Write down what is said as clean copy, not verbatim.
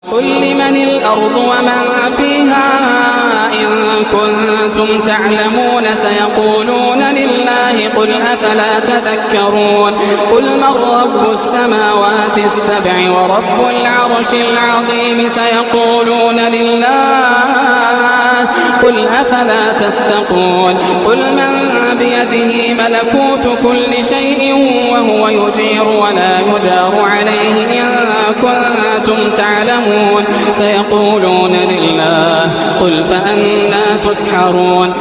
قل لمن الأرض ومن فيها إن كنتم تعلمون سيقولون لله قل أفلا تذكرون قل من رب السماوات السبع ورب العرش العظيم سيقولون لله قل أفلا تتقون قل من بيده ملكوت كل شيء وهو يجير ولا يجار عليه إن كنتم تعلمون سيقولون لله قل فأنى تسحرون